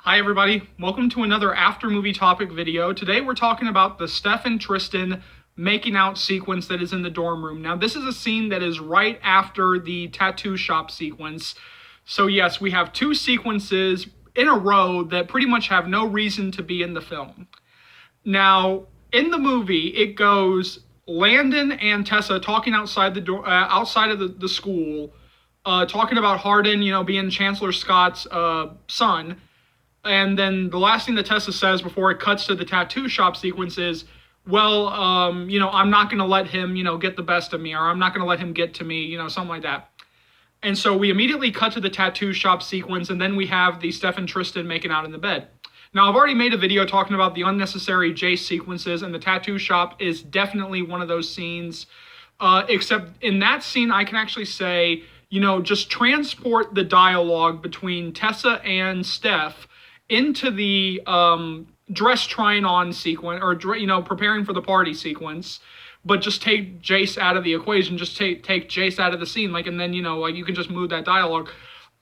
Hi everybody, welcome to another after movie topic video. Today we're talking about the Steph and Tristan making out sequence that is in the dorm room. Now this is a scene that is right after the tattoo shop sequence. So yes, we have two sequences in a row that pretty much have no reason to be in the film. Now in the movie it goes Landon and Tessa talking outside the door, outside of the school, talking about Hardin, being Chancellor Scott's son. And then the last thing that Tessa says before it cuts to the tattoo shop sequence is, well, I'm not going to let him, get the best of me, or I'm not going to let him get to me, something like that. And so we immediately cut to the tattoo shop sequence, and then we have the Steph and Tristan making out in the bed. Now, I've already made a video talking about the unnecessary Jace sequences, and the tattoo shop is definitely one of those scenes. Except in that scene, I can actually say, just transport the dialogue between Tessa and Steph into the dress trying on sequence, or preparing for the party sequence, but just take Jace out of the equation, just take Jace out of the scene, and then you can just move that dialogue.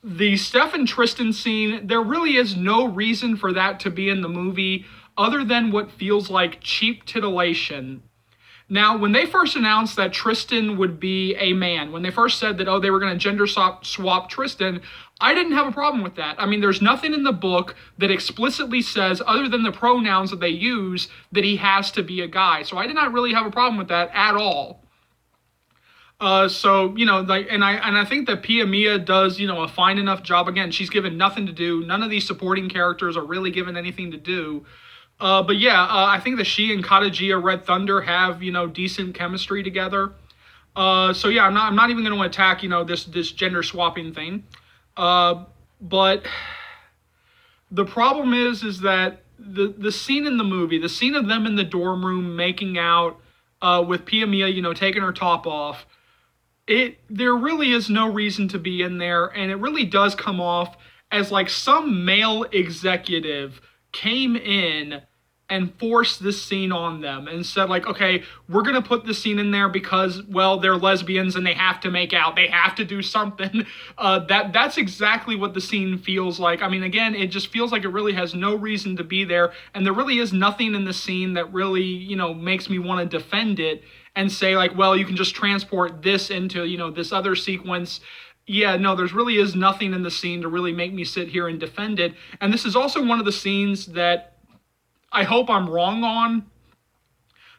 The Steph and Tristan scene, there really is no reason for that to be in the movie other than what feels like cheap titillation. Now, when they first announced that Tristan would be a man, when they first said that, they were going to gender swap Tristan, I didn't have a problem with that. I mean, there's nothing in the book that explicitly says, other than the pronouns that they use, that he has to be a guy. So I did not really have a problem with that at all. And I think that Pia Mia does, a fine enough job. Again, she's given nothing to do. None of these supporting characters are really given anything to do. I think that she and Katagia Red Thunder have, decent chemistry together. I'm not even going to attack, this gender swapping thing. But the problem is that the scene in the movie, the scene of them in the dorm room making out, with Pia Mia, taking her top off, there really is no reason to be in there, and it really does come off as like some male executive came in and forced this scene on them and said, okay, we're going to put this scene in there because, well, they're lesbians and they have to make out. They have to do something. That's exactly what the scene feels like. I mean, again, it just feels like it really has no reason to be there. And there really is nothing in the scene that really, makes me want to defend it and say, well, you can just transport this into, this other sequence. Yeah, no, there's really is nothing in the scene to really make me sit here and defend it. And this is also one of the scenes that I hope I'm wrong on,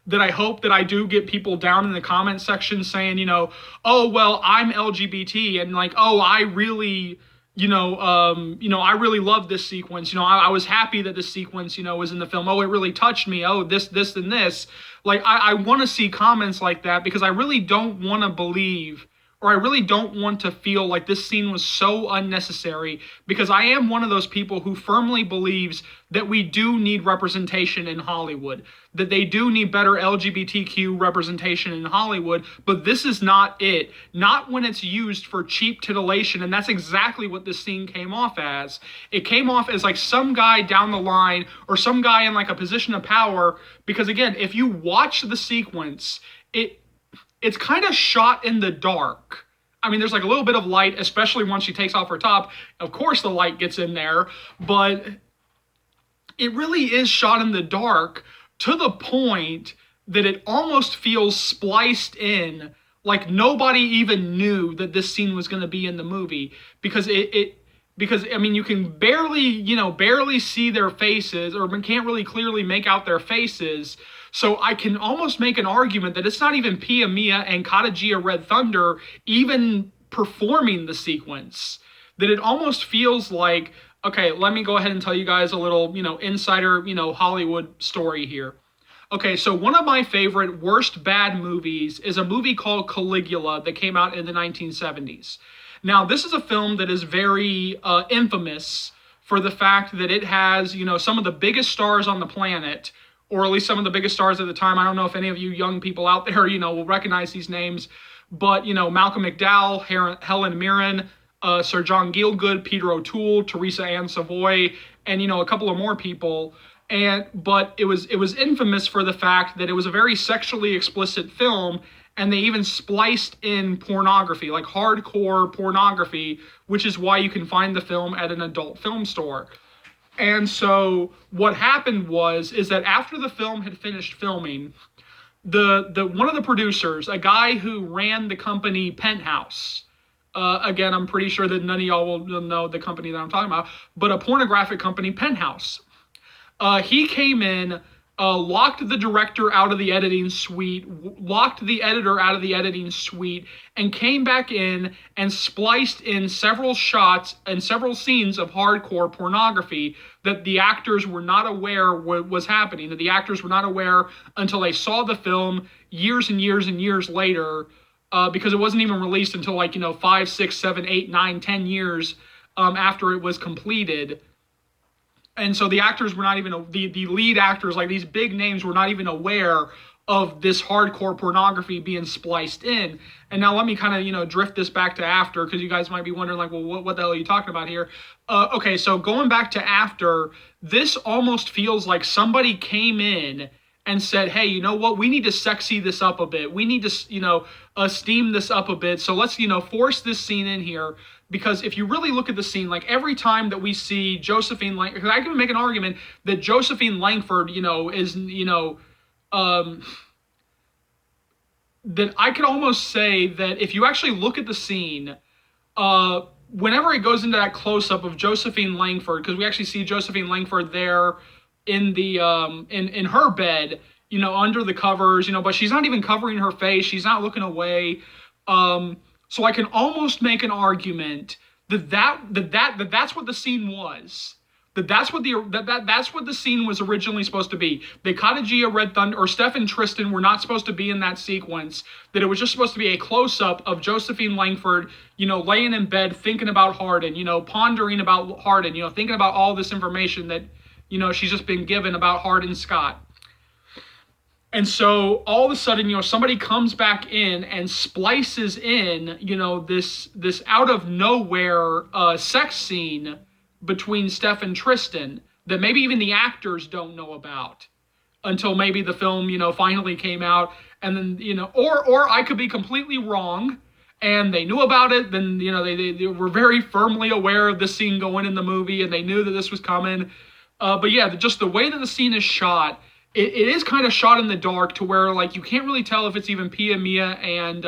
that I hope that I do get people down in the comment section saying, oh, well, I'm LGBT, and I really, I really love this sequence. I was happy that this sequence, was in the film. Oh, it really touched me. Oh, this, and this. I want to see comments like that because I really don't want to believe, or I really don't want to feel like this scene was so unnecessary, because I am one of those people who firmly believes that we do need representation in Hollywood, that they do need better LGBTQ representation in Hollywood, but this is not it. Not when it's used for cheap titillation, and that's exactly what this scene came off as. It came off as some guy down the line, or some guy in a position of power, because again, if you watch the sequence, it's kind of shot in the dark. I mean, there's a little bit of light, especially once she takes off her top. Of course, the light gets in there, but it really is shot in the dark to the point that it almost feels spliced in, like nobody even knew that this scene was going to be in the movie, because I mean, you can barely see their faces, or can't really clearly make out their faces. So I can almost make an argument that it's not even Pia Mia and Katagia Red Thunder even performing the sequence. That it almost feels like, okay, let me go ahead and tell you guys a little, insider, Hollywood story here. Okay, so one of my favorite worst bad movies is a movie called Caligula that came out in the 1970s. Now, this is a film that is very infamous for the fact that it has, some of the biggest stars on the planet, or at least some of the biggest stars at the time. I don't know if any of you young people out there, will recognize these names, but, Malcolm McDowell, Helen Mirren, Sir John Gielgud, Peter O'Toole, Teresa Ann Savoy, and, a couple of more people. But it was infamous for the fact that it was a very sexually explicit film, and they even spliced in pornography, hardcore pornography, which is why you can find the film at an adult film store. And so what happened is that after the film had finished filming, the one of the producers, a guy who ran the company Penthouse, again, I'm pretty sure that none of y'all will know the company that I'm talking about, but a pornographic company, Penthouse. He came in, locked the director out of the editing suite, locked the editor out of the editing suite, and came back in and spliced in several shots and several scenes of hardcore pornography that the actors were not aware was happening, that the actors were not aware until they saw the film years and years and years later, because it wasn't even released until 5, 6, 7, 8, 9, 10 years after it was completed. And so the actors were not even, the lead actors, like these big names, were not even aware of this hardcore pornography being spliced in. And now let me kind of, drift this back to after, because you guys might be wondering, like, well, what the hell are you talking about here? Okay, so going back to after, this almost feels like somebody came in and said, hey, you know what, we need to sexy this up a bit. We need to, steam this up a bit. So let's, force this scene in here. Because if you really look at the scene, like every time that we see Josephine Langford, because I can make an argument that Josephine Langford, is, that I could almost say that if you actually look at the scene, whenever it goes into that close-up of Josephine Langford, because we actually see Josephine Langford there in the in her bed, under the covers, but she's not even covering her face, she's not looking away. So I can almost make an argument that's what the scene was. That's what the scene was originally supposed to be. That Khadijah, Red Thunder, or Steph and Tristan were not supposed to be in that sequence. That it was just supposed to be a close-up of Josephine Langford, laying in bed thinking about Hardin, pondering about Hardin, thinking about all this information that, she's just been given about Hardin Scott. And so all of a sudden, somebody comes back in and splices in, this out of nowhere sex scene between Steph and Tristan that maybe even the actors don't know about until maybe the film, finally came out. And then, or I could be completely wrong and they knew about it. Then, they were very firmly aware of this scene going in the movie and they knew that this was coming. But yeah, just the way that the scene is shot, it is kind of shot in the dark to where, like, you can't really tell if it's even Pia Mia and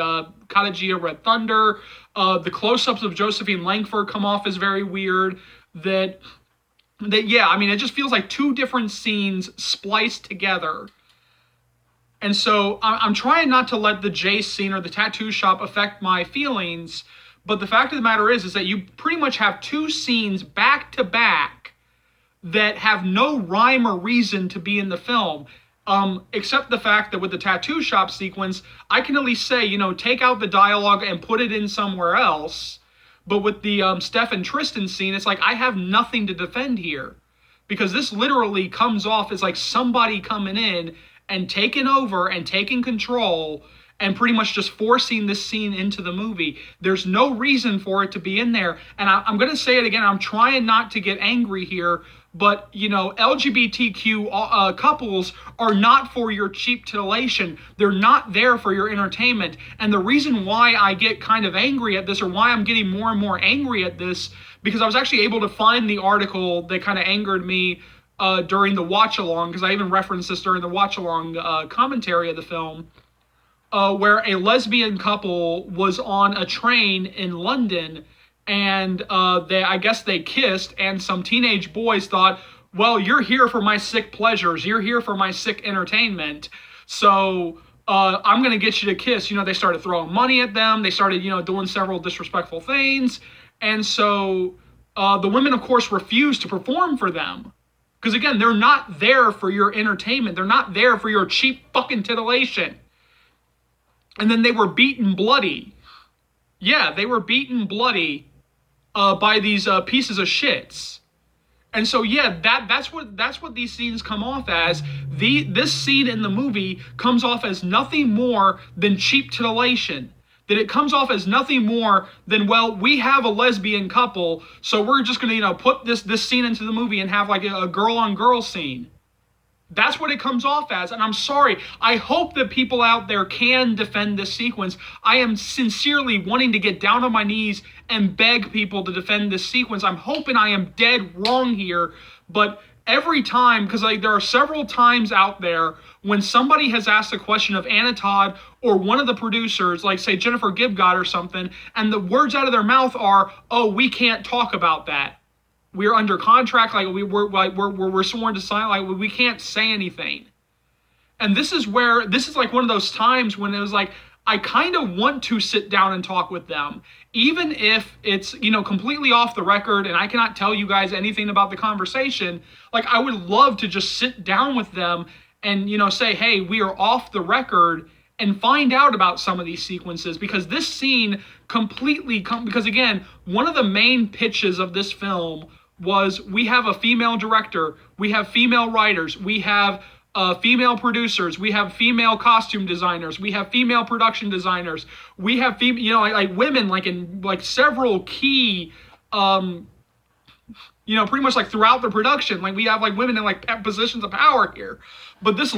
Khadijah Red Thunder. The close-ups of Josephine Langford come off as very weird. That yeah, I mean, it just feels like two different scenes spliced together. And so I'm trying not to let the Jace scene or the tattoo shop affect my feelings, but the fact of the matter is that you pretty much have two scenes back to back that have no rhyme or reason to be in the film, except the fact that with the tattoo shop sequence, I can at least say, take out the dialogue and put it in somewhere else. But with the Steph and Tristan scene, it's like I have nothing to defend here. Because this literally comes off as like somebody coming in and taking over and taking control and pretty much just forcing this scene into the movie. There's no reason for it to be in there. And I'm going to say it again, I'm trying not to get angry here, but, LGBTQ couples are not for your cheap titillation. They're not there for your entertainment. And the reason why I get kind of angry at this, or why I'm getting more and more angry at this, because I was actually able to find the article that kind of angered me during the watch-along, because I even referenced this during the watch-along commentary of the film, where a lesbian couple was on a train in London, and I guess they kissed, and some teenage boys thought, well, you're here for my sick pleasures, you're here for my sick entertainment, so I'm going to get you to kiss. They started throwing money at them, they started, doing several disrespectful things, and so the women, of course, refused to perform for them. Because, again, they're not there for your entertainment, they're not there for your cheap fucking titillation. And then they were beaten bloody. Yeah, they were beaten bloody by these pieces of shits. And so yeah, that's what these scenes come off as. This scene in the movie comes off as nothing more than cheap titillation. That it comes off as nothing more than, well, we have a lesbian couple, so we're just gonna put this scene into the movie and have like a girl on girl scene. That's what it comes off as, and I'm sorry. I hope that people out there can defend this sequence. I am sincerely wanting to get down on my knees and beg people to defend this sequence. I'm hoping I am dead wrong here, but every time, because like there are several times out there when somebody has asked a question of Anna Todd or one of the producers, like say Jennifer Gibgot or something, and the words out of their mouth are, "Oh, we can't talk about that. We're under contract. Like we're sworn to sign. Like we can't say anything." And this is like one of those times when it was like, I kind of want to sit down and talk with them, even if it's, completely off the record and I cannot tell you guys anything about the conversation. Like, I would love to just sit down with them and, say, hey, we are off the record, and find out about some of these sequences, because this scene because again, one of the main pitches of this film was, we have a female director, we have female writers, we have female producers, we have female costume designers, we have female production designers, we have like women like in like several key pretty much like throughout the production, like we have like women in like positions of power here. But this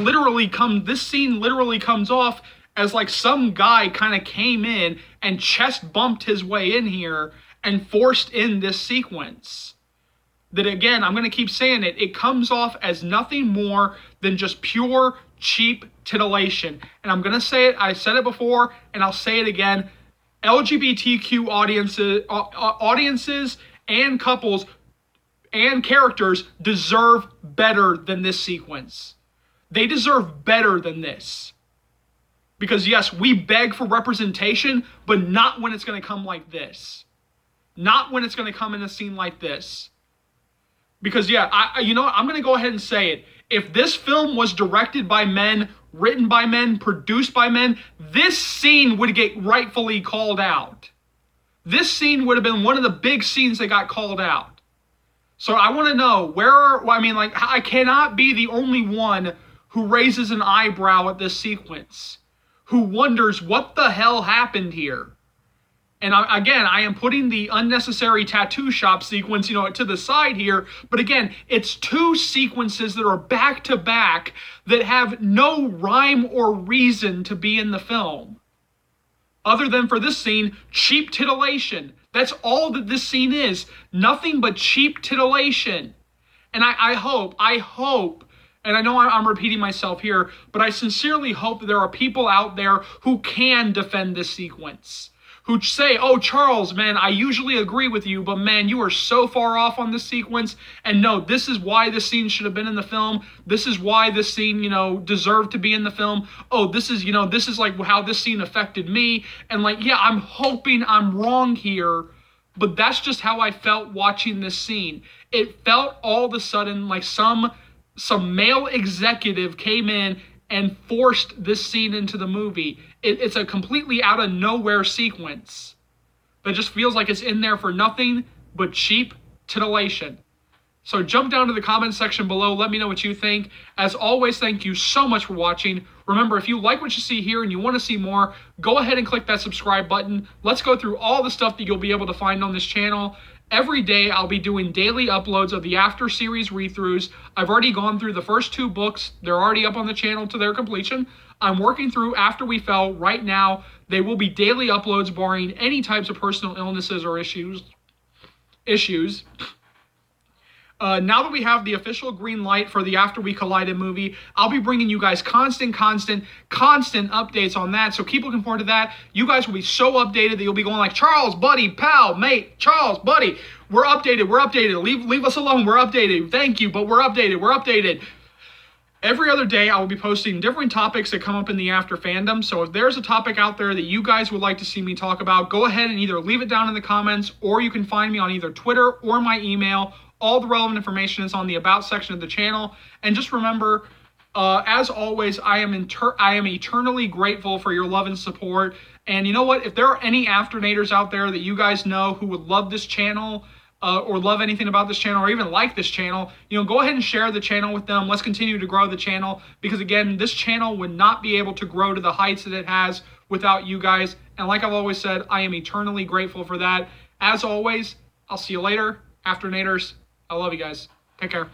scene literally comes off as like some guy kind of came in and chest bumped his way in here and forced in this sequence. That again, I'm going to keep saying it, it comes off as nothing more than just pure, cheap titillation. And I'm going to say it, I said it before, and I'll say it again. LGBTQ audiences and couples and characters deserve better than this sequence. They deserve better than this. Because yes, we beg for representation, but not when it's going to come like this. Not when it's going to come in a scene like this. Because yeah, I'm going to go ahead and say it. If this film was directed by men, written by men, produced by men, this scene would get rightfully called out. This scene would have been one of the big scenes that got called out. So I want to know I cannot be the only one who raises an eyebrow at this sequence, who wonders what the hell happened here. And I am putting the unnecessary tattoo shop sequence, to the side here. But again, it's two sequences that are back to back that have no rhyme or reason to be in the film. Other than for this scene, cheap titillation. That's all that this scene is. Nothing but cheap titillation. And I hope, and I know I'm repeating myself here, but I sincerely hope that there are people out there who can defend this sequence. Who say, oh, Charles, man, I usually agree with you, but man, you are so far off on this sequence. And no, this is why this scene should have been in the film. This is why this scene, deserved to be in the film. Oh, this is like how this scene affected me. And like, yeah, I'm hoping I'm wrong here, but that's just how I felt watching this scene. It felt all of a sudden like some male executive came in and forced this scene into the movie. It's a completely out of nowhere sequence that just feels like it's in there for nothing but cheap titillation. So jump down to the comment section below. Let me know what you think. As always, thank you so much for watching. Remember, if you like what you see here and you want to see more, go ahead and click that subscribe button. Let's go through all the stuff that you'll be able to find on this channel. Every day, I'll be doing daily uploads of the After series read-throughs. I've already gone through the first 2 books. They're already up on the channel to their completion. I'm working through After We Fell right now. They will be daily uploads barring any types of personal illnesses or issues. Now that we have the official green light for the After We Collided movie, I'll be bringing you guys constant updates on that. So keep looking forward to that. You guys will be so updated that you'll be going like, Charles, buddy, pal, mate, Charles, buddy, we're updated. Leave us alone. We're updated. Thank you, but we're updated. Every other day, I will be posting different topics that come up in the After fandom. So if there's a topic out there that you guys would like to see me talk about, go ahead and either leave it down in the comments, or you can find me on either Twitter or my email. All the relevant information is on the About section of the channel. And just remember, as always, I am eternally grateful for your love and support. And you know what? If there are any Afternators out there that you guys know who would love this channel, or love anything about this channel, or even like this channel, go ahead and share the channel with them. Let's continue to grow the channel, because again, this channel would not be able to grow to the heights that it has without you guys. And like I've always said, I am eternally grateful for that. As always, I'll see you later, Afternators. I love you guys. Take care.